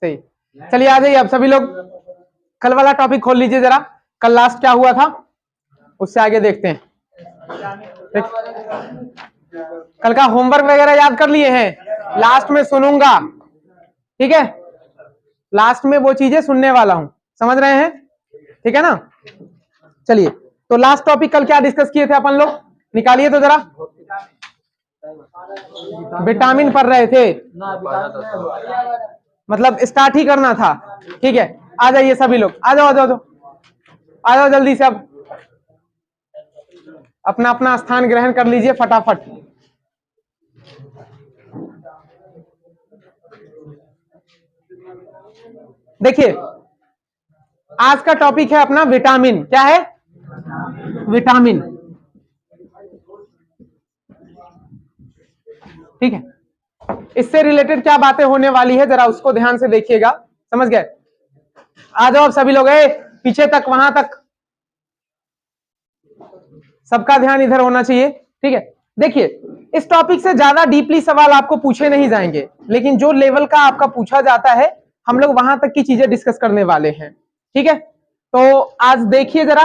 सही। चलिए आ जाइए अब सभी लोग, कल वाला टॉपिक खोल लीजिए जरा, कल लास्ट क्या हुआ था उससे आगे देखते हैं। कल का होमवर्क वगैरह याद कर लिए हैं? लास्ट में सुनूंगा, ठीक है, लास्ट में वो चीजें सुनने वाला हूं, समझ रहे हैं? ठीक है ना। चलिए तो लास्ट टॉपिक कल क्या डिस्कस किए थे अपन लोग, निकालिए तो जरा। विटामिन पढ़ रहे थे, मतलब स्टार्ट ही करना था, ठीक है। आ जाइए सभी लोग, आ जाओ आ जाओ आ जाओ जल्दी से, अब अपना अपना स्थान ग्रहण कर लीजिए फटाफट। देखिए आज का टॉपिक है अपना विटामिन, क्या है? विटामिन, ठीक है। इससे रिलेटेड क्या बातें होने वाली है जरा उसको ध्यान से देखिएगा, समझ गए? आ जाओ अब सभी लोग, पीछे तक, वहां तक, सबका ध्यान इधर होना चाहिए, ठीक है। देखिए इस टॉपिक से ज्यादा डीपली सवाल आपको पूछे नहीं जाएंगे, लेकिन जो लेवल का आपका पूछा जाता है हम लोग वहां तक की चीजें डिस्कस करने वाले हैं, ठीक है। तो आज देखिए जरा,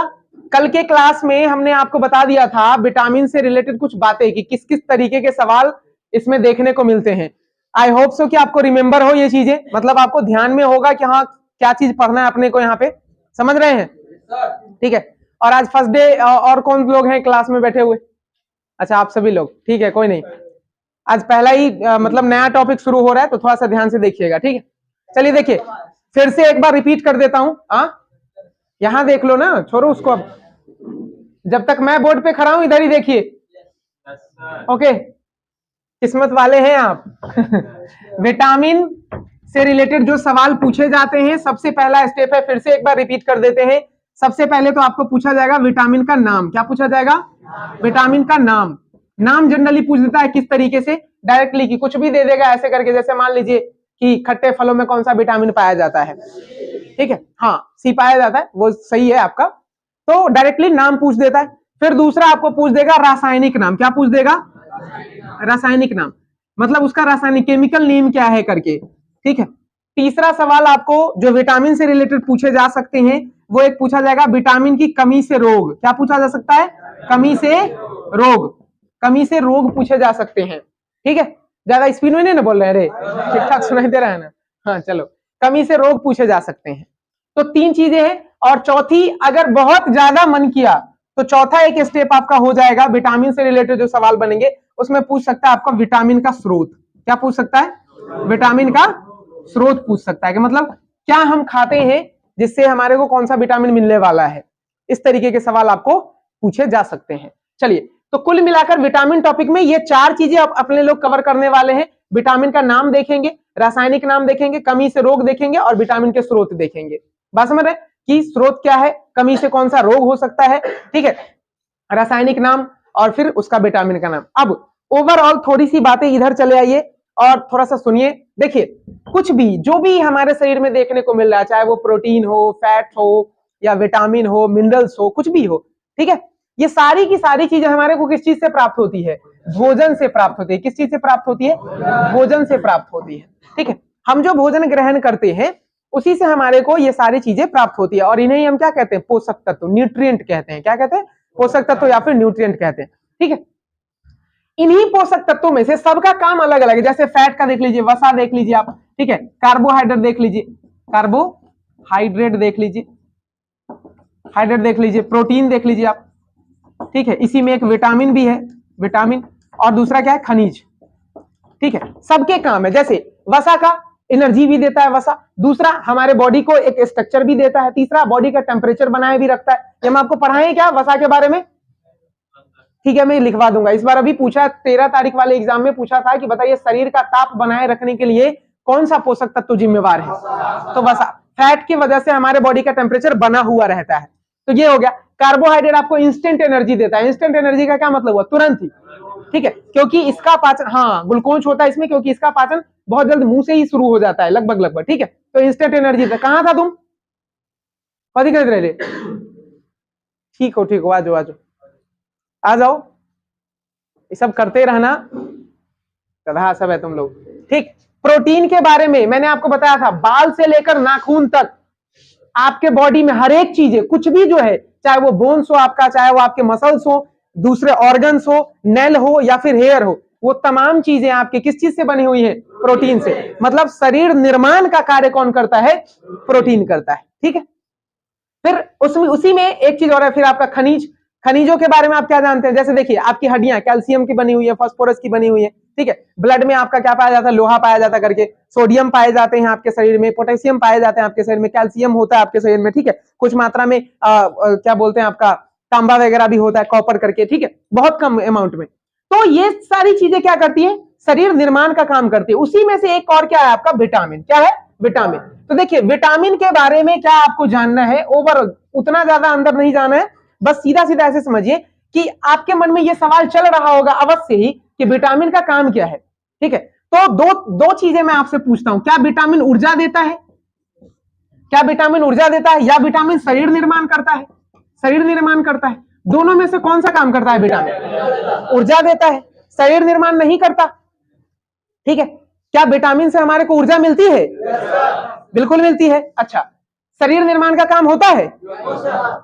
कल के क्लास में हमने आपको बता दिया था विटामिन से रिलेटेड कुछ बातें कि किस किस तरीके के सवाल इसमें देखने को मिलते हैं। आई होप सो कि आपको रिमेंबर हो ये चीजें, मतलब आपको ध्यान में होगा कि हाँ क्या चीज पढ़ना है अपने को यहाँ पे, समझ रहे हैं? ठीक है। और आज फर्स्ट डे, और कौन लोग हैं क्लास में बैठे हुए? अच्छा आप सभी लोग, ठीक है, कोई नहीं। आज पहला ही मतलब नया टॉपिक शुरू हो रहा है तो थोड़ा सा ध्यान से देखिएगा, ठीक है। चलिए देखिए फिर से एक बार रिपीट कर देता हूं, यहां देख लो ना, छोड़ो उसको अब, जब तक मैं बोर्ड पे खड़ा हूं इधर ही देखिए, ओके। किस्मत वाले हैं आप। विटामिन से रिलेटेड जो सवाल पूछे जाते हैं, सबसे पहला स्टेप है, फिर से एक बार रिपीट कर देते हैं। सबसे पहले तो आपको पूछा जाएगा विटामिन का नाम, क्या पूछा जाएगा? विटामिन का नाम। नाम जनरली पूछ देता है किस तरीके से, डायरेक्टली कि कुछ भी दे देगा ऐसे करके, जैसे मान लीजिए कि खट्टे फलों में कौन सा विटामिन पाया जाता है, ठीक है, हाँ सी पाया जाता है, वो सही है आपका। तो डायरेक्टली नाम पूछ देता है। फिर दूसरा आपको पूछ देगा रासायनिक नाम, क्या पूछ देगा? रासायनिक नाम, मतलब उसका रासायनिक केमिकल नेम क्या है करके, ठीक है। तीसरा सवाल आपको जो विटामिन से रिलेटेड पूछे जा सकते हैं वो एक पूछा जाएगा विटामिन की कमी से रोग, क्या पूछा जा सकता है? कमी से रोग, कमी से रोग पूछे जा सकते हैं, ठीक है। ज्यादा स्पीड में नहीं ना बोल रहे हैं, अरे ठीक ठाक सुनाई दे रहा है ना? हाँ चलो, कमी से रोग पूछे जा सकते हैं। तो तीन चीजें हैं, और चौथी अगर बहुत ज्यादा मन किया तो चौथा एक स्टेप आपका हो जाएगा, विटामिन से रिलेटेड जो सवाल बनेंगे उसमें पूछ सकता है आपका विटामिन का स्रोत, क्या पूछ सकता है? विटामिन का स्रोत पूछ सकता है कि मतलब क्या हम खाते हैं जिससे हमारे को कौन सा विटामिन मिलने वाला है, इस तरीके के सवाल आपको पूछे जा सकते हैं। चलिए तो कुल मिलाकर विटामिन टॉपिक में ये चार चीजें अपने लोग कवर करने वाले हैं। विटामिन का नाम देखेंगे, रासायनिक नाम देखेंगे, कमी से रोग देखेंगे और विटामिन के स्रोत देखेंगे। बात समझ रहे कि स्रोत क्या है, कमी से कौन सा रोग हो सकता है, ठीक है, रासायनिक नाम और फिर उसका विटामिन का नाम। अब ओवरऑल थोड़ी सी बातें इधर चले आइए और थोड़ा सा सुनिए। देखिए कुछ भी जो भी हमारे शरीर में देखने को मिल रहा है, चाहे वो प्रोटीन हो, फैट हो या विटामिन हो, मिनरल्स हो, कुछ भी हो, ठीक है, ये सारी की सारी चीजें हमारे को किस चीज से प्राप्त होती है? भोजन से प्राप्त होती है। किस चीज से प्राप्त होती है? भोजन से प्राप्त होती है, ठीक है। हम जो भोजन ग्रहण करते हैं उसी से हमारे को ये सारी चीजें प्राप्त होती है, और इन्हें हम क्या कहते हैं? पोषक तत्व, न्यूट्रिएंट कहते हैं। क्या कहते हैं? पोषक तत्व या फिर न्यूट्रिएंट कहते हैं, ठीक है। इन्हीं पोषक तत्वों में से सबका काम अलग अलग है। जैसे फैट का देख लीजिए, वसा देख लीजिए आप, ठीक है, कार्बोहाइड्रेट देख लीजिए, कार्बोहाइड्रेट देख लीजिए, हाइड्रेट देख लीजिए, प्रोटीन देख लीजिए आप, ठीक है। इसी में एक विटामिन भी है, विटामिन, और दूसरा क्या है? खनिज, ठीक है। सबके काम है। जैसे वसा का एनर्जी भी देता है वसा, दूसरा हमारे बॉडी को एक स्ट्रक्चर भी देता है, तीसरा बॉडी का टेम्परेचर बनाए भी रखता है। ये हम आपको पढ़ाएं क्या वसा के बारे में? ठीक है, मैं लिखवा दूंगा। इस बार अभी पूछा 13 तारीख वाले एग्जाम में पूछा था कि बताइए शरीर का ताप बनाए रखने के लिए कौन सा पोषक तत्व जिम्मेवार है? तो वसा। फैट की वजह से हमारे बॉडी का टेम्परेचर बना हुआ रहता है, तो ये हो गया। कार्बोहाइड्रेट आपको इंस्टेंट एनर्जी देता है। इंस्टेंट एनर्जी का क्या मतलब हुआ? तुरंत ही, ठीक है, क्योंकि इसका पाचन, हाँ ग्लूकोज होता है इसमें, क्योंकि इसका पाचन बहुत जल्द मुंह से ही शुरू हो जाता है, लगभग लगभग, ठीक है। तो इंस्टेंट एनर्जी था। कहां था तुम? कथी कर रहे? ठीक हो, आ जाओ आ जाओ, ये सब करते रहना, गधा सब है तुम लोग, ठीक। प्रोटीन के बारे में मैंने आपको बताया था, बाल से लेकर नाखून तक आपके बॉडी में हर एक चीज है, कुछ भी जो है, चाहे वो बोन्स हो आपका, चाहे वो आपके मसल्स हो, दूसरे ऑर्गन्स हो, नेल हो या फिर हेयर हो, वो तमाम चीजें आपके किस चीज से बनी हुई है? प्रोटीन से। मतलब शरीर निर्माण का कार्य कौन करता है? प्रोटीन करता है। ठीक है, फिर उसमें उसी में एक चीज और है, फिर आपका खनिज। खनिजों के बारे में आप क्या जानते हैं? जैसे देखिए, आपकी हड्डियां कैल्शियम की बनी हुई है, फास्फोरस की बनी हुई है। ठीक है, ब्लड में आपका क्या पाया जाता है? लोहा पाया जाता है करके, सोडियम पाए जाते हैं आपके शरीर में, पोटेशियम पाए जाते हैं आपके शरीर में, कैल्शियम होता है आपके शरीर में। ठीक है, कुछ मात्रा में क्या बोलते हैं आपका तांबा वगैरह भी होता है, कॉपर करके। ठीक है, बहुत कम अमाउंट में। तो ये सारी चीजें क्या करती है? शरीर निर्माण का काम करती है। उसी में से एक और क्या है आपका? विटामिन। क्या है? विटामिन। तो देखिए, विटामिन के बारे में क्या आपको जानना है? ओवर उतना ज्यादा अंदर नहीं जाना है, बस सीधा सीधा ऐसे समझिए कि आपके मन में यह सवाल चल रहा होगा अवश्य ही कि विटामिन का काम क्या है। ठीक है, तो दो चीजें मैं आपसे पूछता हूं, क्या विटामिन ऊर्जा देता है? क्या विटामिन ऊर्जा देता है, या विटामिन शरीर निर्माण करता है? शरीर निर्माण करता है। दोनों में से कौन सा काम करता है? विटामिन ऊर्जा देता है, शरीर निर्माण नहीं करता। ठीक है, क्या विटामिन से हमारे को ऊर्जा मिलती है? बिल्कुल मिलती है। अच्छा, शरीर निर्माण का काम होता है?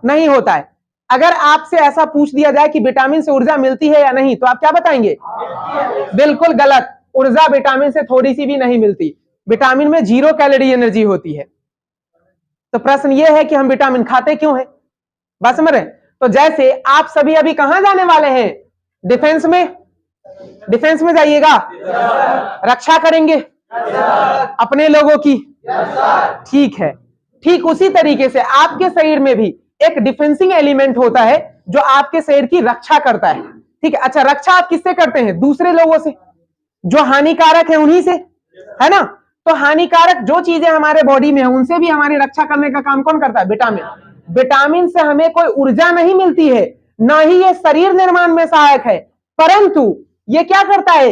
नहीं होता है। अगर आपसे ऐसा पूछ दिया जाए कि विटामिन से ऊर्जा मिलती है या नहीं, तो आप क्या बताएंगे? बिल्कुल गलत। ऊर्जा विटामिन से थोड़ी सी भी नहीं मिलती। विटामिन में 0 कैलोरी एनर्जी होती है। तो प्रश्न यह है कि हम विटामिन खाते क्यों हैं? बात समझ रहे हैं? तो जैसे आप सभी अभी कहां जाने वाले हैं? डिफेंस में। डिफेंस में जाइएगा, रक्षा करेंगे अपने लोगों की। ठीक है, ठीक उसी तरीके से आपके शरीर में भी एक डिफेंसिंग एलिमेंट होता है जो आपके शरीर की रक्षा करता है। ठीक है, अच्छा, रक्षा आप किससे करते हैं? दूसरे लोगों से, जो हानिकारक है उन्हीं से, है ना? तो हानिकारक जो चीजें हमारे बॉडी में है उनसे भी हमारी रक्षा करने का काम कौन करता है? विटामिन। विटामिन से हमें कोई ऊर्जा नहीं मिलती है, ना ही ये शरीर निर्माण में सहायक है, परंतु ये क्या करता है?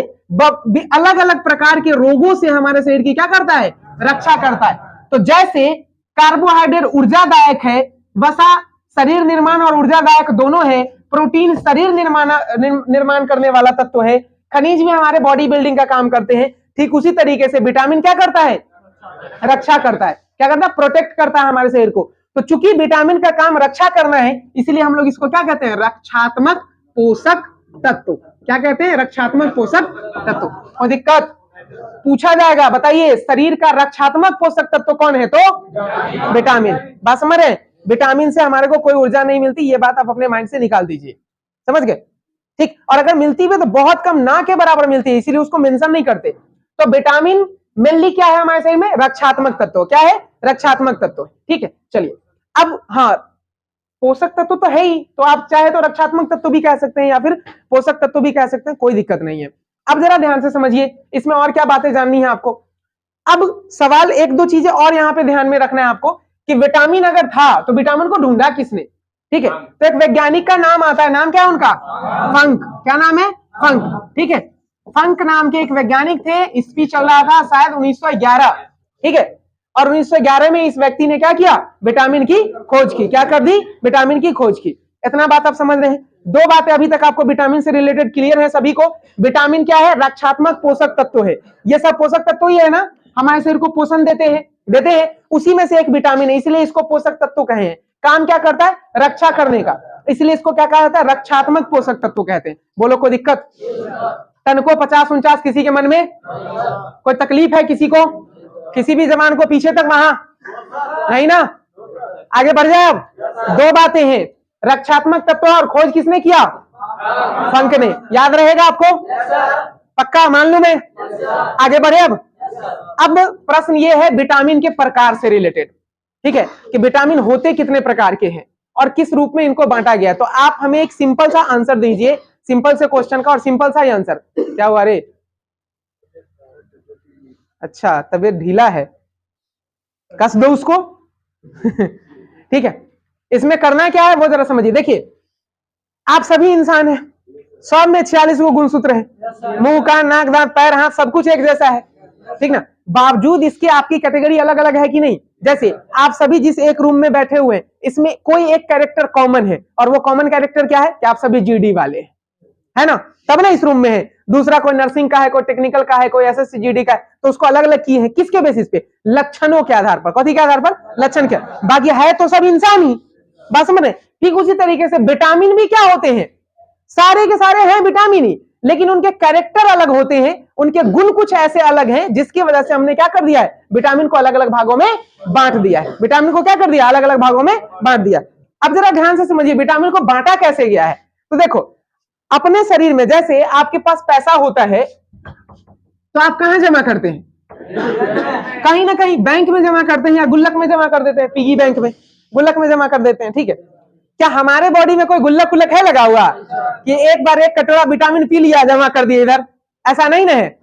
अलग अलग प्रकार के रोगों से हमारे शरीर की क्या करता है? रक्षा करता है। तो जैसे कार्बोहाइड्रेट ऊर्जादायक है, वसा शरीर निर्माण और ऊर्जादायक दोनों है, प्रोटीन शरीर निर्माण करने वाला तत्व है, खनिज भी हमारे बॉडी बिल्डिंग का काम करते हैं, ठीक उसी तरीके से विटामिन क्या करता है? रक्षा करता है। क्या करता है? प्रोटेक्ट करता है हमारे शरीर को। तो चूंकि विटामिन का काम रक्षा करना है, इसलिए हम लोग इसको क्या कहते हैं? रक्षात्मक पोषक तत्व। क्या कहते हैं? रक्षात्मक पोषक तत्व। और दिक्कत पूछा जाएगा, बताइए शरीर का रक्षात्मक पोषक तत्व कौन है? तो विटामिन। बात समझ रहे हैं? विटामिन से हमारे को कोई ऊर्जा नहीं मिलती, ये बात आप अपने माइंड से निकाल दीजिए। समझ गए? ठीक, और अगर मिलती भी तो बहुत कम, ना के बराबर मिलती है, इसीलिए उसको मेंशन नहीं करते। तो विटामिन मेनली क्या है हमारे शरीर में? रक्षात्मक तत्व। क्या है? रक्षात्मक तत्व। ठीक है, चलिए अब, हाँ, पोषक तत्व तो है ही, तो आप चाहे तो रक्षात्मक तत्व भी कह सकते हैं या फिर पोषक तत्व भी कह सकते हैं, कोई दिक्कत नहीं है। अब जरा ध्यान से समझिए, इसमें और क्या बातें जाननी है आपको। अब सवाल एक दो चीजें और यहां पे ध्यान में रखना है आपको कि विटामिन अगर था तो विटामिन को ढूंढा किसने? ठीक है, तो एक वैज्ञानिक का नाम आता है, नाम क्या है उनका? फंक। क्या नाम है? फंक। ठीक है, फंक नाम के एक वैज्ञानिक थे, स्पीच चल रहा था शायद 1911। ठीक है, और 1911 में इस व्यक्ति ने क्या किया? विटामिन की खोज की। क्या कर दी? विटामिन की खोज की। इतना बात आप समझ रहे हैं? दो बातें अभी तक आपको विटामिन से रिलेटेड क्लियर है सभी को। विटामिन क्या है? रक्षात्मक पोषक तत्व है। ये सब पोषक तत्व ही है ना, हमारे शरीर को पोषण देते हैं, उसी में से एक विटामिन है, इसलिए इसको पोषक तत्व कहे हैं। काम क्या करता है? रक्षा करने का, इसलिए इसको क्या कहा जाता है? रक्षात्मक पोषक तत्व कहते हैं। बोलो कोई दिक्कत? तन को 50-49 किसी के मन में कोई तकलीफ है? किसी को, किसी भी जवान को पीछे तक वहां नहीं ना? आगे बढ़ जाए। अब दो बातें हैं, रक्षात्मक तत्व और खोज किसने किया? फंक ने। याद रहेगा आपको? पक्का मान लूं मैं? आगे बढ़े। अब प्रश्न ये है विटामिन के प्रकार से रिलेटेड। ठीक है, कि विटामिन होते कितने प्रकार के हैं और किस रूप में इनको बांटा गया। तो आप हमें एक सिंपल सा आंसर दीजिए, सिंपल से क्वेश्चन का, और सिंपल सा ही आंसर। क्या हुआ रे? अच्छा, तबीयत ढीला है, कस दो उसको। ठीक है, इसमें करना क्या है वो जरा समझिए। देखिए, आप सभी इंसान हैं, सब में 46 गो गुणसूत्र हैं, मुंह कान नाक दांत पैर हाथ सब कुछ एक जैसा है, ठीक ना? बावजूद इसके आपकी कैटेगरी अलग अलग है कि नहीं? जैसे आप सभी जिस एक रूम में बैठे हुए हैं, इसमें कोई एक कैरेक्टर कॉमन है, और वो कॉमन कैरेक्टर क्या है? कि आप सभी जीडी वाले हैं, है ना, तब ना इस रूम में है। दूसरा कोई नर्सिंग का है, कोई टेक्निकल का है, कोई एसएससी का है, तो उसको अलग अलग किए हैं। किसके बेसिस पे? लक्षणों के आधार पर। कथी के आधार पर? लक्षण के। बाकी है तो सब इंसान ही, बात समझ रहे? ठीक उसी तरीके से विटामिन भी क्या होते हैं? सारे के सारे हैं विटामिन ही, लेकिन उनके कैरेक्टर अलग होते हैं, उनके गुण कुछ ऐसे अलग हैं जिसकी वजह से हमने क्या कर दिया है? विटामिन को अलग अलग भागों में बांट दिया है। विटामिन को क्या कर दिया? अलग अलग भागों में बांट दिया। अब जरा ध्यान से समझिए विटामिन को बांटा कैसे गया है। तो देखो, अपने शरीर में जैसे आपके पास पैसा होता है तो आप कहां जमा करते हैं? कहीं ना कहीं बैंक में जमा करते हैं या गुल्लक में जमा कर देते हैं, पिगी बैंक में, गुल्लक में जमा कर देते हैं। ठीक है, क्या हमारे बॉडी में कोई गुल्लक गुल्लक है लगा हुआ कि एक बार एक कटोरा विटामिन पी लिया जमा कर दिया इधर? ऐसा नहीं ना है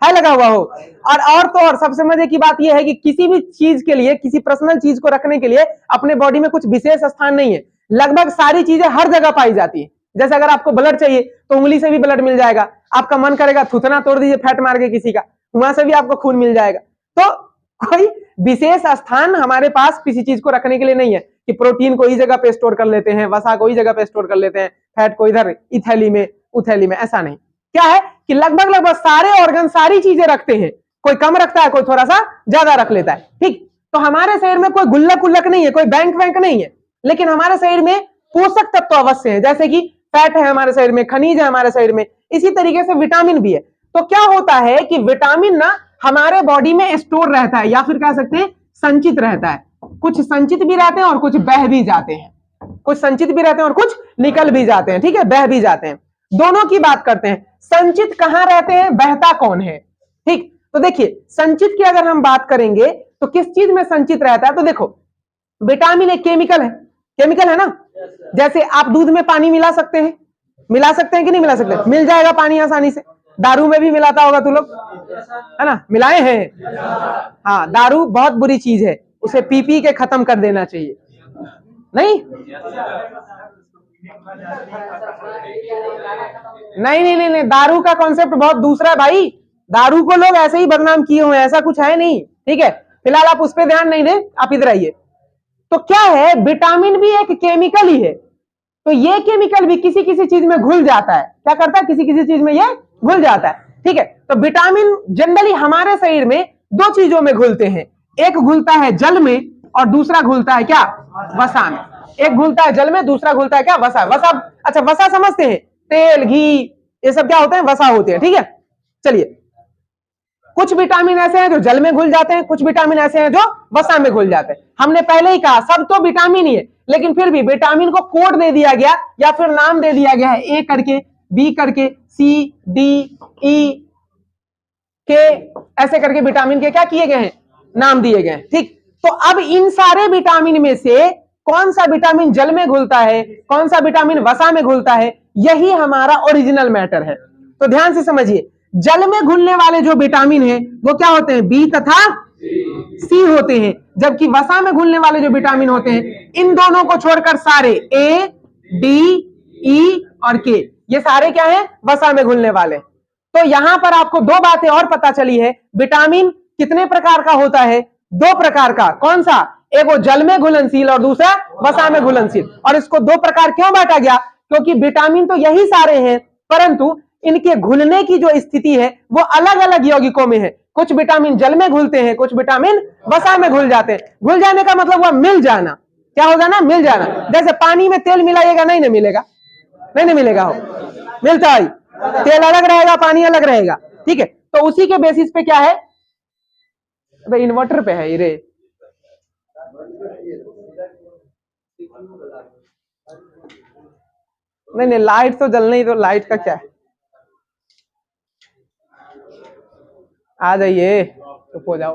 लगा हुआ हो। और तो और सबसे मजे की बात यह है कि किसी भी चीज के लिए, किसी पर्सनल चीज को रखने के लिए अपने बॉडी में कुछ विशेष स्थान नहीं है, लगभग सारी चीजें हर जगह पाई जाती है। जैसे अगर आपको ब्लड चाहिए तो उंगली से भी ब्लड मिल जाएगा, आपका मन करेगा थूथना तोड़ दीजिए फैट मार के किसी का, वहां से भी आपको खून मिल जाएगा। तो कोई विशेष स्थान हमारे पास किसी चीज को रखने के लिए नहीं है कि प्रोटीन को इस जगह पे स्टोर कर लेते हैं, वसा को इस जगह पे स्टोर कर लेते हैं, फैट को इधर इथैली में उथैली में, ऐसा नहीं। क्या है कि लगभग सारे ऑर्गन सारी चीजें रखते हैं, कोई कम रखता है, कोई थोड़ा सा ज्यादा रख लेता है। ठीक, तो हमारे शरीर में कोई गुल्लक उल्लक नहीं है, कोई बैंक वैंक नहीं है, लेकिन हमारे शरीर में पोषक तत्व अवश्य है, जैसे कि फैट है हमारे शरीर में, खनिज है हमारे शरीर में, इसी तरीके से विटामिन भी है। तो क्या होता है कि विटामिन ना हमारे बॉडी में स्टोर रहता है, या फिर कह सकते हैं संचित रहता है। कुछ संचित भी रहते हैं और कुछ बह भी जाते हैं, कुछ संचित भी रहते हैं और कुछ निकल भी जाते हैं। ठीक है, बह भी जाते हैं, दोनों की बात करते हैं। संचित कहां रहते हैं, बहता कौन है? ठीक, तो देखिए संचित की अगर हम बात करेंगे तो किस चीज में संचित रहता है? तो देखो विटामिन एक केमिकल है, केमिकल है ना। जैसे आप दूध में पानी मिला सकते हैं, मिला सकते हैं कि नहीं मिला सकते? मिल जाएगा पानी आसानी से। दारू में भी मिलाता होगा तू लोग, है ना, मिलाए हैं। हाँ, दारू बहुत बुरी चीज है, उसे पी पी के खत्म कर देना चाहिए। नहीं नहीं नहीं नहीं, नहीं। दारू का कॉन्सेप्ट बहुत दूसरा है भाई, दारू को लोग ऐसे ही बदनाम किए हुए हैं, ऐसा कुछ है नहीं। ठीक है, फिलहाल आप उस पर ध्यान नहीं दें, आप इधर आइए। तो क्या है, विटामिन भी एक केमिकल ही है, तो ये केमिकल भी किसी किसी चीज में घुल जाता है। क्या करता है? किसी किसी चीज में ये घुल जाता है। ठीक है, तो विटामिन जनरली हमारे शरीर में दो चीजों में घुलते हैं, एक घुलता है जल में और दूसरा घुलता है क्या? वसा में। एक घुलता है जल में, दूसरा घुलता है क्या? वसा। वसा, अच्छा वसा समझते हैं, तेल घी ये सब क्या होते हैं? वसा होते हैं। ठीक है, चलिए, कुछ विटामिन ऐसे हैं जो जल में घुल जाते हैं, कुछ विटामिन ऐसे हैं जो वसा में घुल जाते हैं। हमने पहले ही कहा सब तो विटामिन ही है, लेकिन फिर भी विटामिन को कोड दे दिया गया या फिर नाम दे दिया गया है, ए करके, बी करके, सी, डी, ई, के, ऐसे करके विटामिन के क्या किए गए हैं? नाम दिए गए हैं। ठीक, तो अब इन सारे विटामिन में से कौन सा विटामिन जल में घुलता है, कौन सा विटामिन वसा में घुलता है, यही हमारा ओरिजिनल मैटर है। तो ध्यान से समझिए, जल में घुलने वाले जो विटामिन है वो क्या होते हैं? बी तथा सी होते हैं, जबकि वसा में घुलने वाले जो विटामिन होते हैं इन दोनों को छोड़कर सारे ए, डी, ई और के, ये सारे क्या है? वसा में घुलने वाले। तो यहां पर आपको दो बातें और पता चली है। विटामिन कितने प्रकार का होता है? दो प्रकार का। कौन सा? एक वो जल में घुलनशील और दूसरा वसा में घुलनशील। और इसको दो प्रकार क्यों बांटा गया? क्योंकि विटामिन तो यही सारे हैं, परंतु इनके घुलने की जो स्थिति है वो अलग अलग यौगिकों में है। कुछ विटामिन जल में घुलते हैं, कुछ विटामिन वसा में घुल जाते हैं। घुल जाने का मतलब हुआ मिल जाना। क्या हो जाना? मिल जाना। जैसे पानी में तेल मिलाइएगा, नहीं ना मिलेगा, नहीं ना मिलेगा, हो मिलता है, तेल अलग रहेगा, पानी अलग रहेगा। ठीक है, तो उसी के बेसिस पे क्या है? भाई इन्वर्टर पे है रे, नहीं नहीं, लाइट तो जल नहीं, तो लाइट का क्या है? आ जाइए, चुप हो जाओ।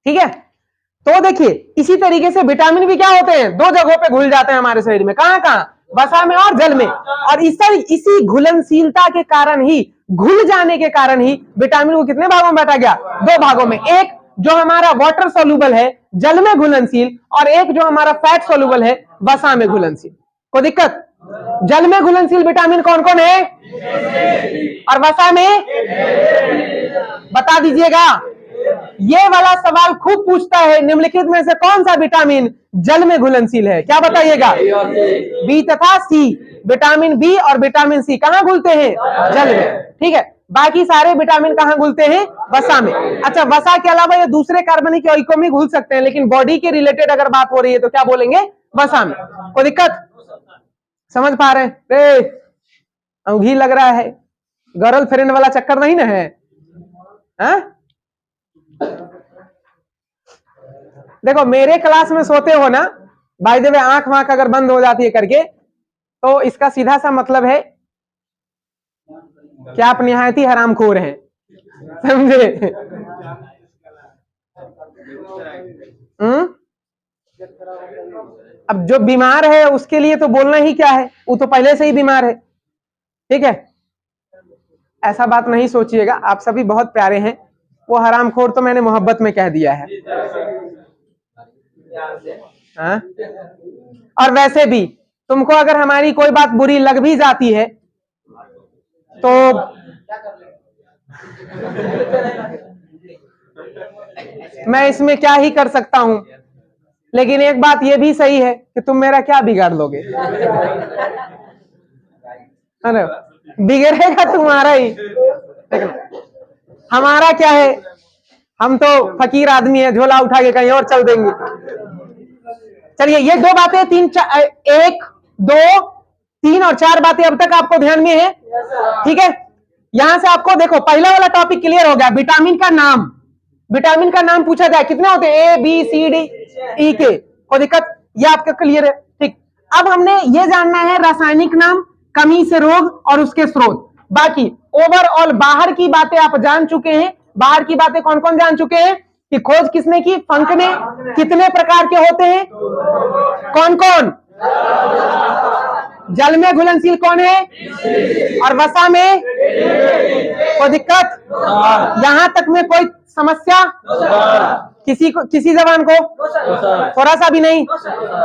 ठीक है, तो देखिए इसी तरीके से विटामिन भी क्या होते हैं? दो जगहों पे घुल जाते हैं हमारे शरीर में। कहां कहां? वसा में और जल में। और इसी घुलनशीलता के कारण ही, घुल जाने के कारण ही विटामिन को कितने भागों में बांटा गया? दो भागों में। एक जो हमारा वाटर सोल्यूबल है जल में घुलनशील, और एक जो हमारा फैट सोल्यूबल है वसा में घुलनशील। कोई दिक्कत? जल में घुलनशील विटामिन कौन कौन है और वसा में? बता दीजिएगा। ये वाला सवाल खूब पूछता है, निम्नलिखित में से कौन सा विटामिन जल में घुलनशील है? क्या बताइएगा? बी तथा सी। विटामिन बी और विटामिन सी कहां घुलते हैं? जल में। ठीक है, बाकी सारे विटामिन कहां घुलते हैं? वसा में। अच्छा, वसा के अलावा ये दूसरे कार्बनिक यौगिकों में घुल सकते हैं, लेकिन बॉडी के रिलेटेड अगर बात हो रही है तो क्या बोलेंगे? वसा में। कोई दिक्कत? समझ पा रहे हैं? अंगूठी लग रहा है, गर्ल फ्रेंड वाला चक्कर नहीं ना है? देखो, मेरे क्लास में सोते हो ना, बाय द वे आंख वाँख अगर बंद हो जाती है करके, तो इसका सीधा सा मतलब है कि आप निहायत ही हरामखोर हैं, समझे? अब जो बीमार है उसके लिए तो बोलना ही क्या है, वो तो पहले से ही बीमार है। ठीक है, ऐसा बात नहीं सोचिएगा, आप सभी बहुत प्यारे हैं। वो हरामखोर तो मैंने मोहब्बत में कह दिया है। हाँ? और वैसे भी तुमको अगर हमारी कोई बात बुरी लग भी जाती है तो मैं इसमें क्या ही कर सकता हूं, लेकिन एक बात ये भी सही है कि तुम मेरा क्या बिगाड़ लोगे? अरे बिगड़ेगा तुम्हारा ही, हमारा क्या है? हम तो फकीर आदमी है, झोला उठा के कहीं और चल देंगे। चलिए, ये दो बातें, तीन एक दो तीन और चार बातें अब तक आपको ध्यान में है? ठीक है, यहां से आपको देखो पहला वाला टॉपिक क्लियर हो गया। विटामिन का नाम, विटामिन का नाम पूछा जाए, कितने होते हैं? A B C D E के। कोई दिक्कत? ये आपका क्लियर है? ठीक, अब हमने ये जानना है रासायनिक नाम, कमी से रोग और उसके स्रोत। बाकी ओवरऑल बाहर की बातें आप जान चुके हैं। बाहर की बातें कौन कौन जान चुके हैं? कि खोज किसने की? फंक ने। कितने प्रकार के होते हैं? कौन कौन? जल में घुलनशील कौन है? और वसा में? कोई दिक्कत? यहां तक में कोई समस्या? किसी को, किसी जबान को थोड़ा सा भी नहीं?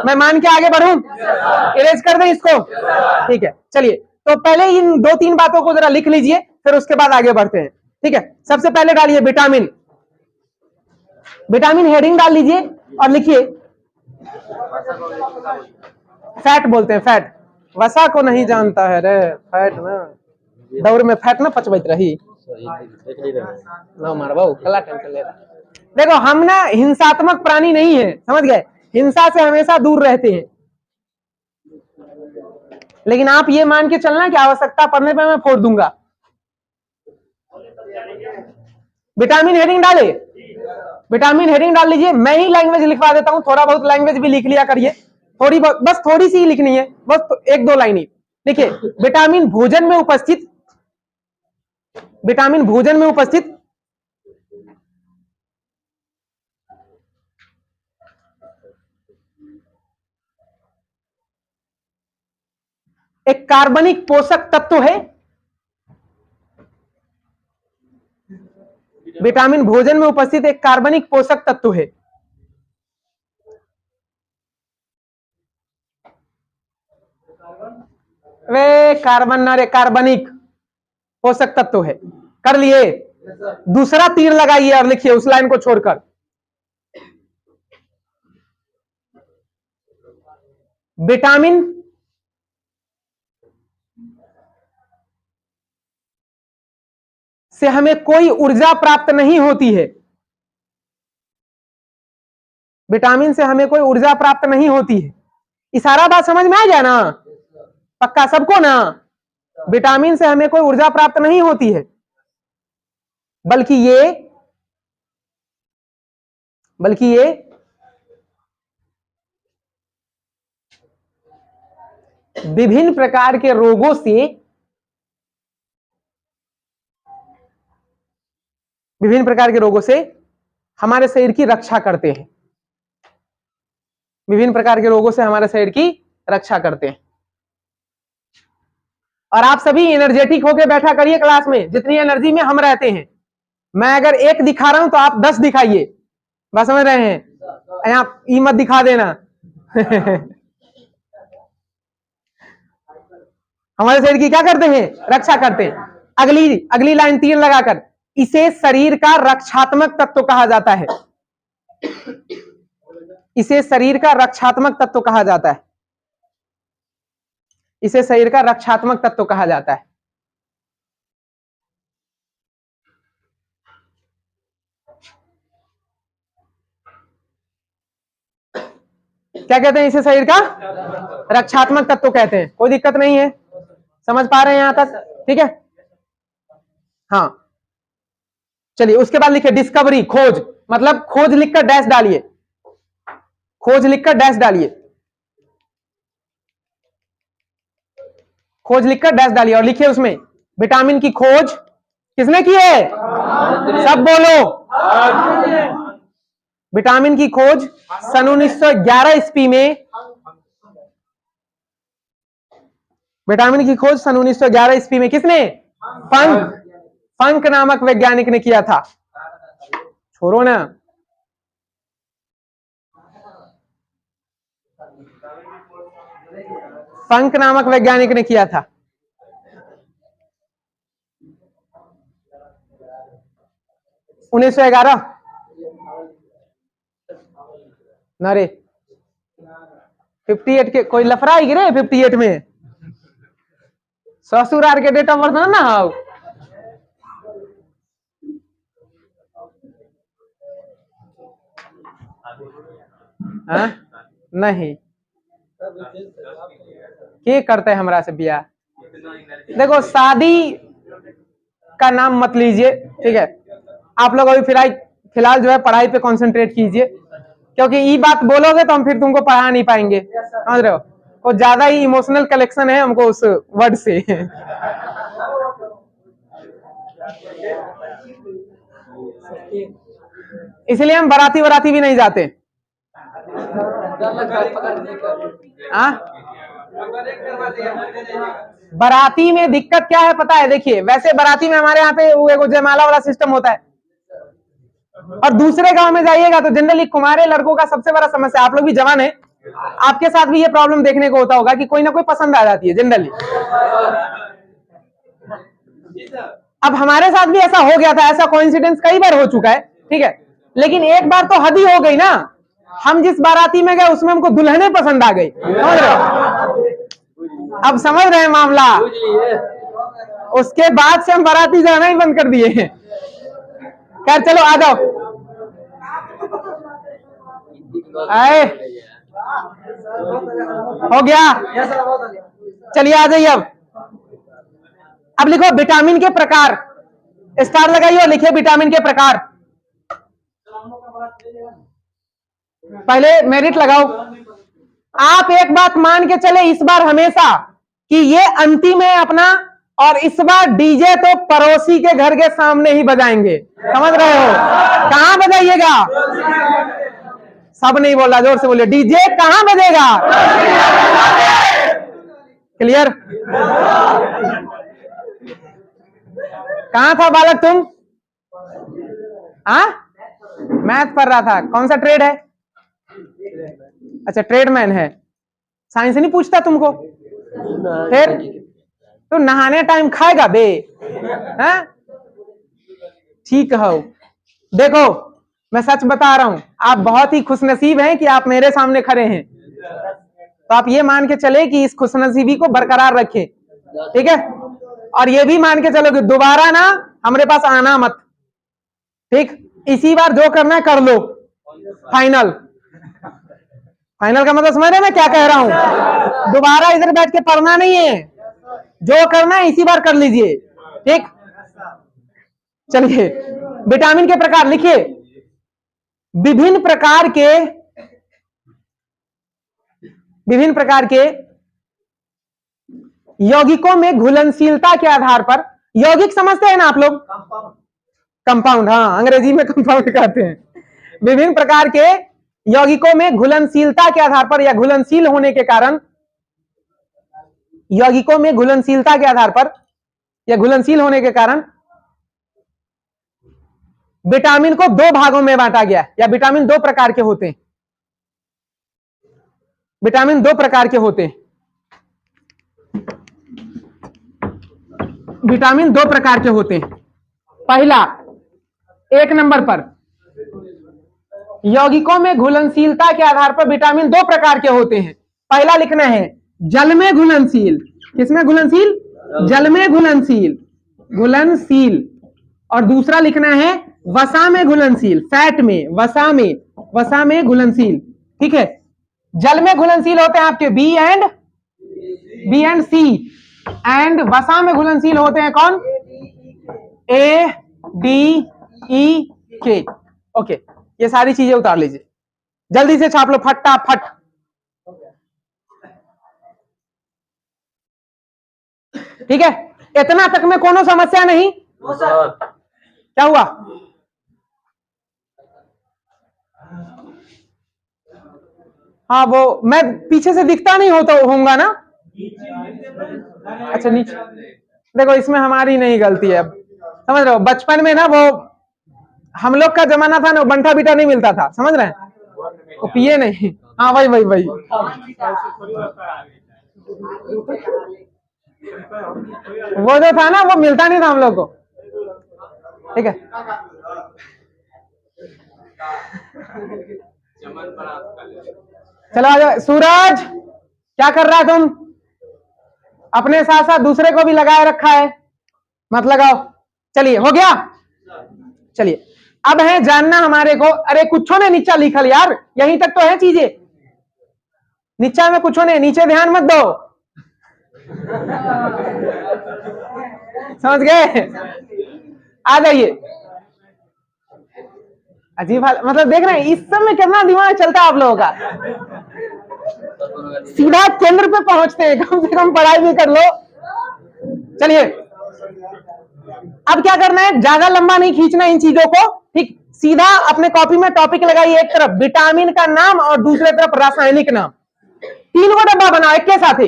मैं मान के आगे बढ़ूं? इरेज कर दें इसको? ठीक है, चलिए, तो पहले इन दो तीन बातों को जरा लिख लीजिए, फिर उसके बाद आगे बढ़ते हैं। ठीक है, सबसे पहले डालिए विटामिन। विटामिन हेडिंग डाल लीजिए और लिखिए फैट बोलते हैं, फैट। वसा को नहीं जानता है रे, फैट ना दौड़ में फैट ना पचबैत रही मारबो, कला टेंशन ले रहा। देखो, हम ना हिंसात्मक प्राणी नहीं है, समझ गए? हिंसा से हमेशा दूर रहते हैं, लेकिन आप ये मान के चलना कि आवश्यकता पड़ने पर मैं फोड़ दूंगा। विटामिन हेडिंग डाले, विटामिन हेडिंग डाल लीजिए। मैं ही लैंग्वेज लिखवा देता हूं, थोड़ा बहुत लैंग्वेज भी लिख लिया करिए, थोड़ी बहुत, बस थोड़ी सी ही लिखनी है, बस एक दो लाइन ही लिखिए। विटामिन भोजन में उपस्थित, विटामिन भोजन में उपस्थित एक कार्बनिक पोषक तत्व है। विटामिन भोजन में उपस्थित एक कार्बनिक पोषक तत्व है। वे कार्बन ना रे, कार्बनिक पोषक तत्व है। कर लिए? दूसरा तीर लगाइए और लिखिए उस लाइन को छोड़कर। विटामिन से हमें कोई ऊर्जा प्राप्त नहीं होती है। विटामिन से हमें कोई ऊर्जा प्राप्त नहीं होती है। इशारा बात समझ में आ गया ना? पक्का सबको ना? विटामिन से हमें कोई ऊर्जा प्राप्त नहीं होती है, बल्कि ये विभिन्न प्रकार के रोगों से, विभिन्न प्रकार के रोगों से हमारे शरीर की रक्षा करते हैं। विभिन्न प्रकार के रोगों से हमारे शरीर की रक्षा करते हैं। और आप सभी एनर्जेटिक होकर बैठा करिए क्लास में, जितनी एनर्जी में हम रहते हैं। मैं अगर एक दिखा रहा हूं तो आप 10 दिखाइए, बस समझ रहे हैं? यहाँ ई मत दिखा देना। हमारे शरीर की क्या करते हैं? रक्षा करते हैं। अगली लाइन तीर लगाकर, इसे शरीर का रक्षात्मक तत्व कहा जाता है। इसे शरीर का रक्षात्मक तत्व कहा जाता है। इसे शरीर का रक्षात्मक तत्व कहा जाता है। क्या कहते हैं? इसे शरीर का रक्षात्मक तत्व कहते हैं। कोई दिक्कत नहीं है, समझ पा रहे हैं यहां तक? ठीक है, हाँ चलिए उसके बाद लिखिए डिस्कवरी, खोज, मतलब खोज लिखकर डैश डालिए, खोज लिखकर डैश डालिए, खोज लिखकर डैश डालिए और लिखिए उसमें विटामिन की खोज किसने की है? सब बोलो। विटामिन की खोज सन 1911 ईस्वी में, विटामिन की खोज सन 1911 ईस्वी में किसने? फंक नामक वैज्ञानिक ने किया था। छोड़ो ना, फंक नामक वैज्ञानिक ने किया था। उन्नीस 1911 ना रे, 58 के कोई लफड़ा ही गिरे 58 में, ससुराल के डेट ऑफ बर्थ ना हो। हाँ? नहीं, के करते हैं हमरा से बियाह? देखो शादी का नाम मत लीजिए, ठीक है? आप लोग अभी फिलहाल जो है पढ़ाई पे कंसंट्रेट कीजिए, क्योंकि ये बात बोलोगे तो हम फिर तुमको पढ़ा नहीं पाएंगे, समझ रहे हो? कुछ ज्यादा ही इमोशनल कलेक्शन है हमको उस वर्ड से। इसलिए हम बाराती भी नहीं जाते। बाराती में दिक्कत क्या है पता है? देखिए वैसे बाराती में हमारे यहाँ पे वो जयमाला वाला सिस्टम होता है, और दूसरे गांव में जाइएगा तो जनरली कुमारे लड़कों का सबसे बड़ा समस्या, आप लोग भी जवान है, आपके साथ भी ये प्रॉब्लम देखने को होता होगा कि कोई ना कोई पसंद आ जाती है जनरली। अब हमारे साथ भी ऐसा हो गया था, ऐसा कोइंसिडेंस कई बार हो चुका है, ठीक है? लेकिन एक बार तो हद ही हो गई ना, हम जिस बाराती में गए उसमें हमको दुल्हने पसंद आ गई, समझ रहे? अब समझ रहे हैं मामला? उसके बाद से हम बाराती जाना ही बंद कर दिए हैं। खैर चलो आ जाओ, आए हो गया, चलिए आ जाइए। अब लिखो विटामिन के प्रकार, स्टार लगाइए और लिखिए विटामिन के प्रकार। पहले मेरिट लगाओ। आप एक बात मान के चले इस बार हमेशा कि ये अंतिम है अपना, और इस बार डीजे तो पड़ोसी के घर के सामने ही बजाएंगे, समझ रहे हो? कहां बजाइएगा? सब नहीं बोल रहा, जोर से बोलिए, डीजे कहां बजेगा? क्लियर? कहां था बालक तुम? मैथ पढ़ रहा था। कौन सा ट्रेड है? अच्छा ट्रेडमैन है। साइंस नहीं पूछता तुमको? फिर तो नहाने टाइम खाएगा बे? ठीक है, देखो मैं सच बता रहा हूं, आप बहुत ही खुशनसीब हैं कि आप मेरे सामने खड़े हैं, तो आप ये मान के चले कि इस खुशनसीबी को बरकरार रखें, ठीक है? और ये भी मान के चलो कि दोबारा ना हमारे पास आना मत, ठीक? इसी बार जो करना है कर लो, फाइनल। फाइनल का मतलब समझ रहे मैं क्या कह रहा हूं? दोबारा इधर बैठ के पढ़ना नहीं है, जो करना है इसी बार कर लीजिए, ठीक? चलिए विटामिन के प्रकार लिखिए। विभिन्न प्रकार के यौगिकों में घुलनशीलता के आधार पर, यौगिक समझते हैं ना आप लोग? कंपाउंड, हाँ अंग्रेजी में कंपाउंड कहते हैं। विभिन्न प्रकार के यौगिकों में घुलनशीलता के आधार पर या घुलनशील होने के कारण, यौगिकों में घुलनशीलता के आधार पर या घुलनशील होने के कारण विटामिन को दो भागों में बांटा गया, या विटामिन दो प्रकार के होते हैं। विटामिन दो प्रकार के होते हैं। विटामिन दो प्रकार के होते हैं। पहला एक नंबर पर यौगिकों में घुलनशीलता के आधार पर विटामिन दो प्रकार के होते हैं। पहला लिखना है जल में घुलनशील। किसमें घुलनशील? जल में घुलनशील, घुलनशील। और दूसरा लिखना है वसा में घुलनशील, फैट में, वसा में घुलनशील। ठीक है, जल में घुलनशील होते हैं आपके बी एंड सी, एंड वसा में घुलनशील होते हैं कौन? ए डी ई के। ओके, ये सारी चीजें उतार लीजिए, जल्दी से छाप लो फटाफट। ठीक है, इतना तक में कोनो समस्या नहीं? क्या हुआ? हाँ, वो मैं पीछे से दिखता नहीं होता होऊंगा ना? अच्छा, नीचे देखो, इसमें हमारी नहीं गलती है। समझ रहे हो, बचपन में ना वो हम लोग का जमाना था ना, बंठा बीटा नहीं मिलता था, समझ रहे हैं? वो पिए नहीं। हाँ, वही वही वही। वो जो था ना, वो मिलता नहीं था हम लोग को। ठीक है, चलो आ जाओ। सूरज, क्या कर रहा है तुम? अपने साथ साथ दूसरे को भी लगाए रखा है, मत लगाओ। चलिए, हो गया। चलिए, अब है जानना हमारे को। अरे कुछो ने नीचा लिखल यार, यहीं तक तो है चीजें। नीचा में कुछो ने, नीचे ध्यान मत दो। समझ गए? आ जाइए। अजीब हाल, मतलब देख रहे हैं इस समय कितना दिमाग चलता है आप लोगों का। सीधा केंद्र पे पहुंचते हैं, कम से कम पढ़ाई भी कर लो। चलिए, अब क्या करना है, ज्यादा लंबा नहीं खींचना इन चीजों को। ठीक, सीधा अपने कॉपी में टॉपिक लगाइए। एक तरफ विटामिन का नाम और दूसरे तरफ रासायनिक नाम, तीन को डब्बा बनाओ एक के साथ ही,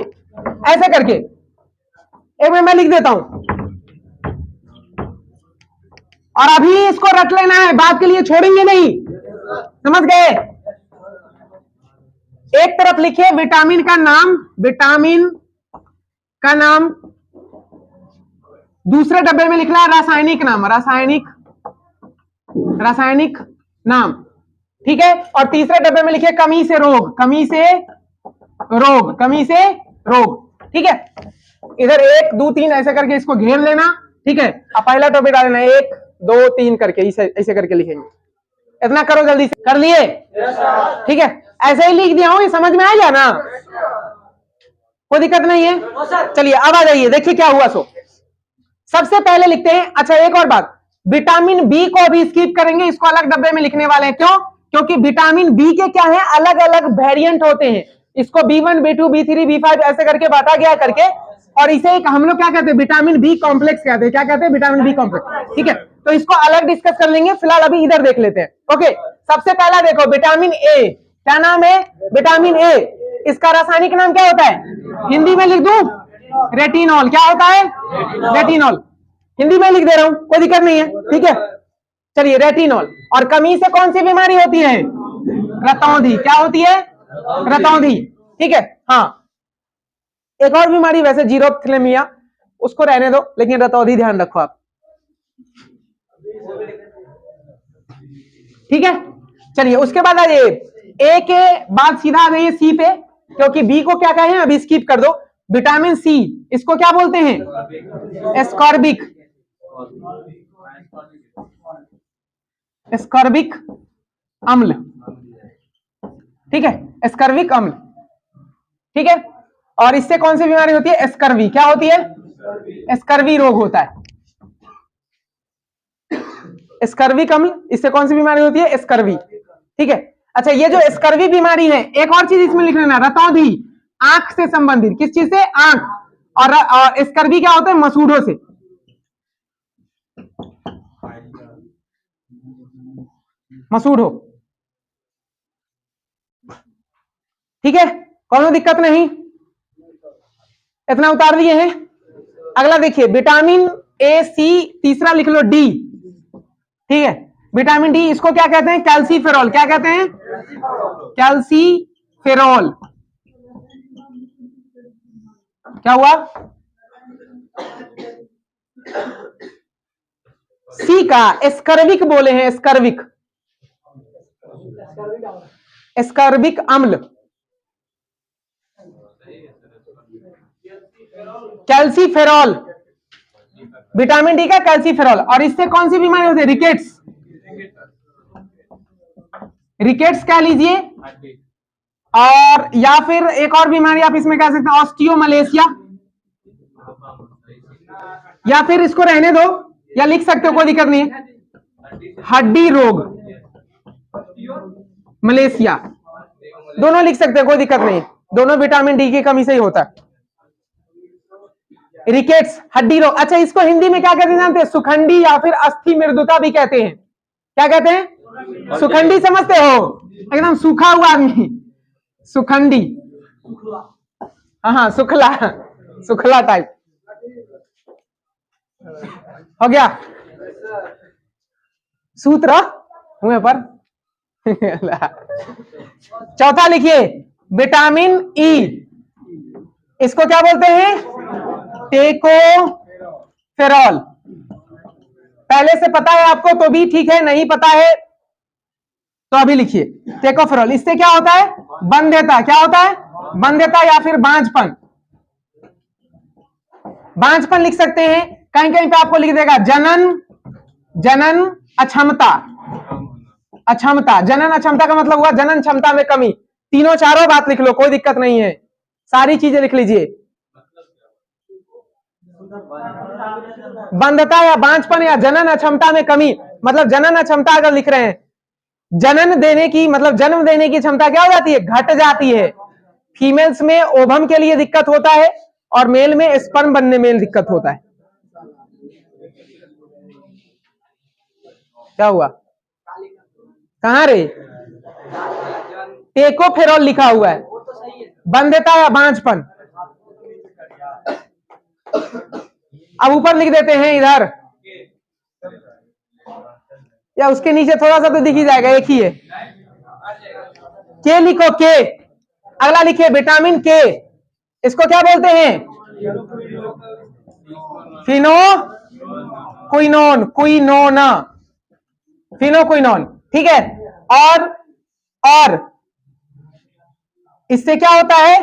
ऐसे करके। एक में मैं लिख देता हूं, और अभी इसको रट लेना है, बात के लिए छोड़ेंगे नहीं। समझ गए? एक तरफ लिखिए विटामिन का नाम, विटामिन का नाम। दूसरे डब्बे में लिखना है रासायनिक नाम, रासायनिक नाम। ठीक है, और तीसरे डब्बे में लिखिए कमी से रोग, कमी से रोग। ठीक है, इधर 1 2 3 ऐसे करके इसको घेर लेना। ठीक है, अब पहला टॉपिक डालना, 1 2 3 करके ऐसे करके लिखेंगे। इतना करो, जल्दी से कर लिए? ठीक है, ऐसे ही लिख दिया हूं, ये समझ में आ गया ना? कोई दिक्कत नहीं है? चलिए, अब आ जाइए, देखिए क्या हुआ। सो सबसे पहले लिखते हैं। अच्छा, एक और बात, विटामिन बी को भी स्किप करेंगे, इसको अलग डब्बे में लिखने वाले हैं। क्यों? क्योंकि विटामिन बी के क्या है, अलग अलग वेरिएंट होते हैं। इसको B1 B2 B3 B5 ऐसे करके बांटा गया करके, और इसे एक हम लोग क्या कहते हैं, विटामिन बी कॉम्प्लेक्स कहते हैं। क्या कहते हैं? Vitamin B complex. ठीक है, तो इसको अलग डिस्कस कर लेंगे, फिलहाल अभी इधर देख लेते हैं। ओके, सबसे पहला देखो विटामिन ए। क्या नाम है? Vitamin A. इसका रासायनिक नाम क्या होता है? हिंदी में लिख दूं? रेटिनॉल। क्या होता है? रेटिनॉल। हिंदी में लिख दे रहा हूं, कोई दिक्कत नहीं है। ठीक है, चलिए, रेटिनॉल। और कमी से कौन सी बीमारी होती है? रतौंधी। क्या होती है? रतौंधी। ठीक है, हाँ, एक और बीमारी वैसे जीरोप्थेलेमिया, उसको रहने दो, लेकिन रतौंधी ध्यान रखो आप। ठीक है, चलिए, उसके बाद आ जाइए, ए के बाद सीधा आ जाइए सी पे, क्योंकि बी को क्या कहें अभी स्किप कर दो। विटामिन सी, इसको क्या बोलते हैं? एस्कॉर्बिक। एस्कॉर्बिक अम्ल। ठीक है, एस्कॉर्बिक अम्ल। ठीक है, और इससे कौन सी बीमारी होती है? एस्कर्वी। क्या होती है? एस्कर्वी रोग होता है। एस्कर्विक अम्ल, इससे कौन सी बीमारी होती है? एस्कर्वी। ठीक है, अच्छा, ये जो एस्कर्वी बीमारी है, एक और चीज इसमें लिख लेना, रतौंधी, आंख से संबंधित। किस चीज से? आंख। और एस्कर्वी क्या होता है? मसूड़ों से। मसूड़ो। ठीक है, कोनो दिक्कत नहीं, इतना उतार दिए हैं। अगला देखिए, विटामिन ए सी, तीसरा लिख लो डी। ठीक है, विटामिन डी, इसको क्या कहते हैं? कैल्सीफेरॉल। क्या कहते हैं? कैल्सीफेरॉल। क्या हुआ? कैल्सी का एस्कर्बिक बोले हैं, एस्कर्बिक, एस्कर्बिक अम्ल, कैल्सीफेरॉल, विटामिन डी का कैल्सीफेरॉल। और इससे कौन सी बीमारी होती है? रिकेट्स, रिकेट्स कह लीजिए, और या फिर एक और बीमारी आप इसमें कह सकते हैं ऑस्टियोमलेशिया, या फिर इसको रहने दो या लिख सकते हो, कोई दिक्कत नहीं है, हड्डी रोग, मलेशिया, दोनों लिख सकते हैं, कोई दिक्कत नहीं, दोनों विटामिन डी की कमी से ही होता है। रिकेट्स, हड्डी रोग। अच्छा, इसको हिंदी में क्या कहते हैं जानते हैं? सुखंडी या फिर अस्थि मृदुता भी कहते हैं। क्या कहते हैं? सुखंडी, समझते हो? एकदम सूखा हुआ आदमी, सुखंडी। हाँ, सुखला, सुखला टाइप हो गया। सूत्र मुंह पर। चौथा लिखिए, विटामिन ई, इसको क्या बोलते हैं? टेकोफेरॉल। पहले से पता है आपको तो भी ठीक है, नहीं पता है तो अभी लिखिए टेकोफेरॉल। इससे क्या होता है? बंध्यता। क्या होता है? बंध्यता या फिर बांझपन। बांझपन लिख सकते हैं, कहीं कहीं पे आपको लिख देगा जनन अक्षमता। अक्षमता, जनन अक्षमता का मतलब हुआ जनन क्षमता में कमी। तीनों चारों बात लिख लो, कोई दिक्कत नहीं है, सारी चीजें लिख लीजिए। बंधता या बांझपन या जनन अक्षमता में कमी, मतलब जनन अक्षमता अगर लिख रहे हैं, जनन देने की मतलब जन्म देने की क्षमता क्या हो जाती है? घट जाती है। फीमेल्स में ओवम के लिए दिक्कत होता है और मेल में स्पर्म बनने में दिक्कत होता है। क्या हुआ? कहां रे? टेकोफेरॉल लिखा हुआ है, बंध्यता या बांझपन। अब ऊपर लिख देते हैं इधर, या उसके नीचे थोड़ा सा तो दिख ही जाएगा, एक ही है। के लिखो, के। अगला लिखिए विटामिन के, इसको क्या बोलते हैं? फिनोक्विनोन, क्विनोन, फिनोक्विनोन, ठीक है। और इससे क्या होता है?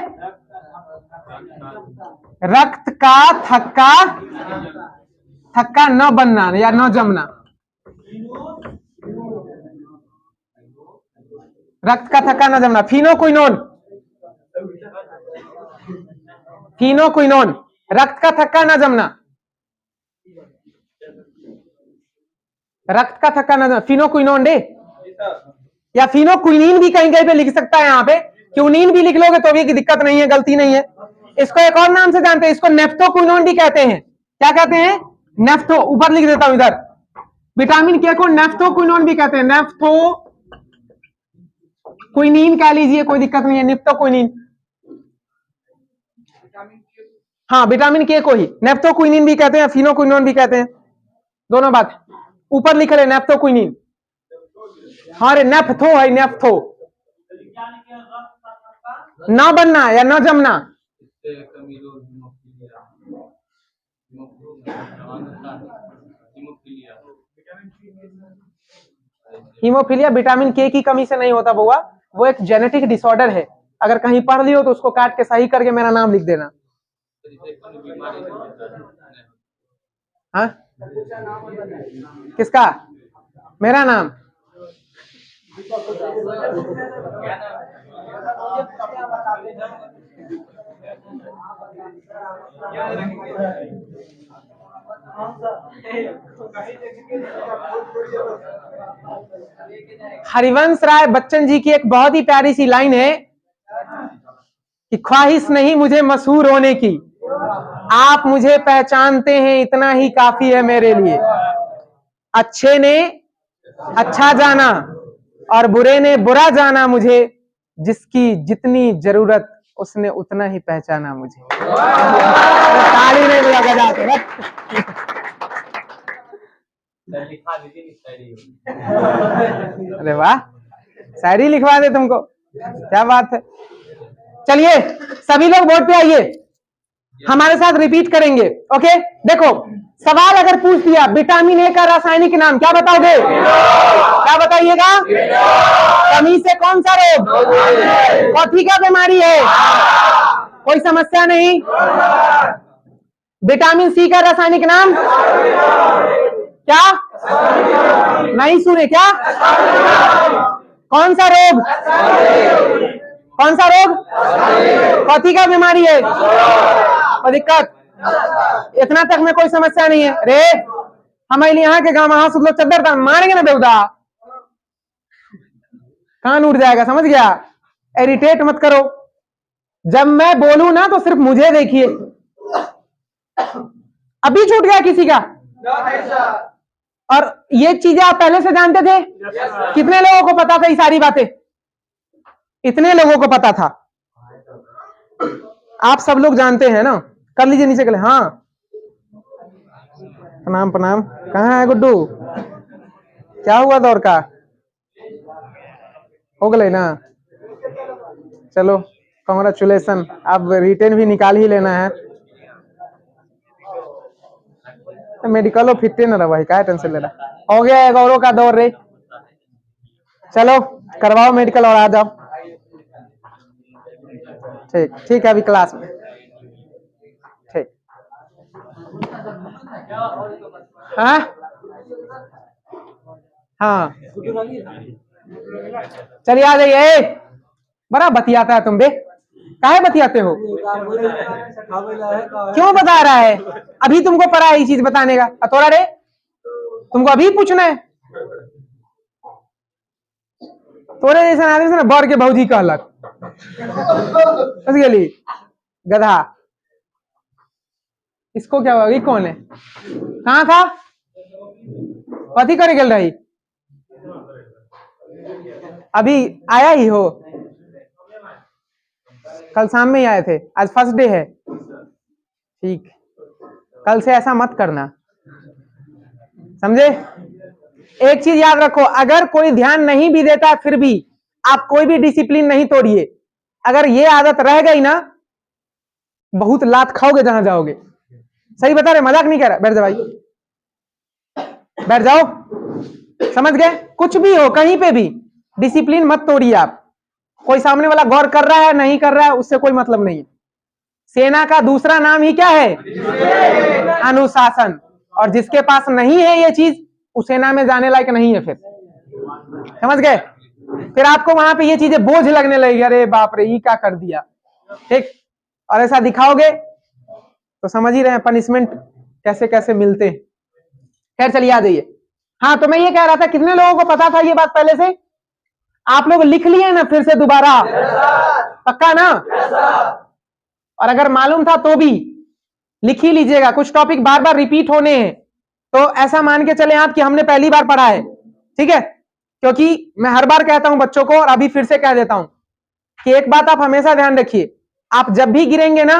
रक्त का थक्का न बनना या न जमना, रक्त का थक्का न जमना। फिनोक्विनोन, फिनोक्विनोन, रक्त का थक्का न जमना, रक्त का थक्का न जमना, फिनोक्विनोन डे, या फिनोक्विनीन भी कहीं कहीं पे लिख सकता है। यहाँ पे क्यूनीन भी लिख लोगे तो भी दिक्कत नहीं है, गलती नहीं है। इसको एक और नाम से जानते हैं, इसको नेफ्थोक्विनोन भी कहते हैं। क्या कहते हैं? नेफ्थो। ऊपर लिख देता हूं इधर, विटामिन के को नेफ्थोक्विनोन भी कहते हैं, नेफ्थोक्विनीन कह लीजिए, कोई दिक्कत नहीं है, नेफ्थोक्विनीन। हाँ, विटामिन के को ही नेफ्थोक्विनीन भी कहते हैं, फिनोक्विनोन भी कहते हैं, दोनों बात। ऊपर लिख रहे नेफ्थोक्विनीन। हाँ रे, नेफ्थो है, नेफ्थो, ना बनना या ना जमना। हीमोफीलिया विटामिन के की कमी से नहीं होता बुआ, वो एक जेनेटिक डिसऑर्डर है। अगर कहीं पढ़ लियो तो उसको काट के सही करके मेरा नाम लिख देना। हाँ, किसका? मेरा नाम? हरिवंश राय बच्चन जी की एक बहुत ही प्यारी सी लाइन है कि ख्वाहिश नहीं मुझे मशहूर होने की, आप मुझे पहचानते हैं इतना ही काफी है मेरे लिए। अच्छे ने अच्छा जाना और बुरे ने बुरा जाना मुझे, जिसकी जितनी जरूरत उसने उतना ही पहचाना मुझे। ताली नहीं लगा जाते। अरे वाह, शायरी लिखवा दे तुमको, क्या बात है। चलिए सभी लोग बोर्ड पे आइए, हमारे साथ रिपीट करेंगे। ओके, देखो सवाल अगर पूछ दिया विटामिन ए का रासायनिक नाम, क्या बताओगे? क्या बताइएगा? कमी से कौन सा रोग? कौथी का बीमारी है? कोई समस्या नहीं। विटामिन सी का रासायनिक नाम क्या? नहीं सुने क्या? कौन सा रोग? कौन सा रोग? कौथी का बीमारी है? कोई दिक्कत? इतना तक में कोई समस्या नहीं है। रे हमारे यहाँ के गाँव वहां लोग चद्दर था मारेंगे ना बेहुदा, कान उड़ जाएगा, समझ गया? इरिटेट मत करो। जब मैं बोलूं ना तो सिर्फ मुझे देखिए। अभी छूट गया किसी का? और ये चीजें आप पहले से जानते थे? कितने लोगों को पता था ये सारी बातें? इतने लोगों को पता था। आप सब लोग जानते हैं ना? कर लीजिए नीचे के लिए। हाँ प्रणाम प्रणाम। कहाँ है गुड्डू? क्या हुआ दौर का? हो गए ना? चलो कांग्रेचुलेसन। अब रिटेन भी निकाल ही लेना है। मेडिकल फिटे न रहा, क्या टेंशन ले रहा? हो गया है गौरव का दौर रे। चलो करवाओ मेडिकल और आ जाओ। ठीक ठीक है, अभी क्लास में। ठीक। हाँ हाँ चलिए आ जाइए। बड़ा बतियाता है तुम बे, काहे बतियाते हो? क्यों बता रहा है? अभी तुमको पड़ा है ये चीज बताने का? थोड़ा रे तुमको अभी पूछना है? तोरे जैसे आदमी से ना बौर के भौजी कहलक गली गधा। इसको क्या हुआ? ये कौन है? कहाँ था? कथी करे गल रही? अभी आया ही हो? कल शाम में ही आए थे, आज फर्स्ट डे है। ठीक, कल से ऐसा मत करना, समझे? एक चीज याद रखो, अगर कोई ध्यान नहीं भी देता फिर भी आप कोई भी डिसिप्लिन नहीं तोड़िए। अगर ये आदत रह गई ना, बहुत लात खाओगे जहां जाओगे। सही बता रहे, मजाक नहीं कर रहा। बैठ जाओ भाई, बैठ जाओ। समझ गए? कुछ भी हो, कहीं पे भी डिसिप्लिन मत तोड़िए आप। कोई सामने वाला गौर कर रहा है नहीं कर रहा है उससे कोई मतलब नहीं है। सेना का दूसरा नाम ही क्या है? अनुशासन। और जिसके पास नहीं है ये चीज, उस सेना में जाने लायक नहीं है। फिर समझ गए? फिर आपको वहां पे ये चीजें बोझ लगने लगेगी, अरे बाप रे ये क्या कर दिया। ठीक, और ऐसा दिखाओगे तो समझ ही रहे हैं पनिशमेंट कैसे कैसे मिलते हैं। खैर चलिए आ जाइए। हाँ तो मैं ये कह रहा था, कितने लोगों को पता था ये बात पहले से? आप लोग लिख लिए ना फिर से दोबारा? पक्का ना? और अगर मालूम था तो भी लिख ही लीजिएगा। कुछ टॉपिक बार बार रिपीट होने हैं तो ऐसा मान के चले आप कि हमने पहली बार पढ़ा है। ठीक है? क्योंकि मैं हर बार कहता हूं बच्चों को, और अभी फिर से कह देता हूं कि एक बात आप हमेशा ध्यान रखिए, आप जब भी गिरेंगे ना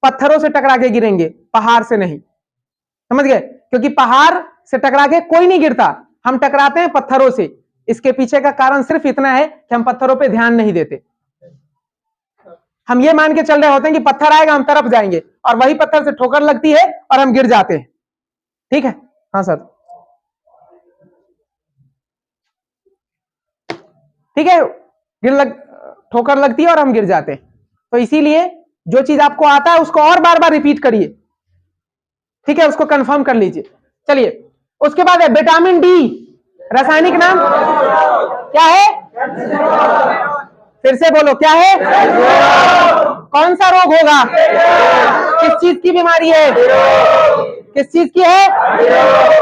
पत्थरों से टकरा के गिरेंगे, पहाड़ से नहीं। समझ गए? क्योंकि पहाड़ से टकरा के कोई नहीं गिरता, हम टकराते हैं पत्थरों से। इसके पीछे का कारण सिर्फ इतना है कि हम पत्थरों पे ध्यान नहीं देते। हम ये मान के चल रहे होते हैं कि पत्थर आएगा हम तरफ जाएंगे, और वही पत्थर से ठोकर लगती है और हम गिर जाते हैं। ठीक है? हाँ सर ठीक है, ठोकर लगती है और हम गिर जाते हैं। तो इसीलिए जो चीज आपको आता है उसको और बार बार रिपीट करिए। ठीक है, उसको कंफर्म कर लीजिए। चलिए उसके बाद है विटामिन डी, रासायनिक नाम क्या है? फिर से बोलो, क्या है? कौन सा रोग होगा? किस चीज की बीमारी है? किस चीज की है?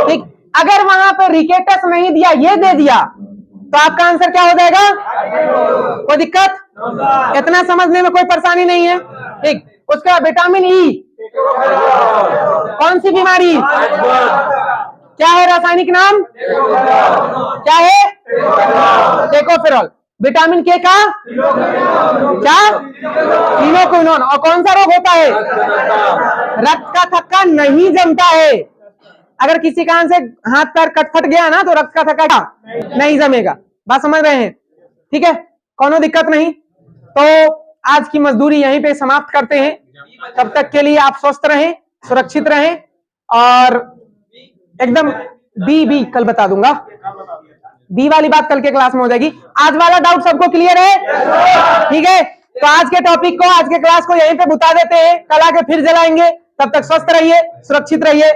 ठीक, अगर वहां पर रिकेटस नहीं दिया, ये दे दिया, तो आपका आंसर क्या हो जाएगा? कोई दिक्कत? इतना समझने में कोई परेशानी नहीं है। ठीक, उसके बाद विटामिन ई, कौन सी बीमारी? क्या है रासायनिक नाम? क्या है? टेकोफेरॉल। विटामिन के का क्या? कीनोक्विनोन। और कौन सा रोग होता है? रक्त का थक्का नहीं जमता है। अगर किसी कारण से हाथ पैर कटफट गया ना तो रक्त का थक्का नहीं जमेगा। बात समझ रहे हैं? ठीक है, कोनो दिक्कत नहीं। तो आज की मजदूरी यहीं पे समाप्त करते हैं। तब तक के लिए आप स्वस्थ रहें, सुरक्षित रहें, और एकदम बी कल बता दूंगा, बी वाली बात कल के क्लास में हो जाएगी। आज वाला डाउट सबको क्लियर है? ठीक है, तो आज के टॉपिक को, आज के क्लास को यहीं पे बुता देते हैं, कल आके फिर जलाएंगे। तब तक स्वस्थ रहिए, सुरक्षित रहिए।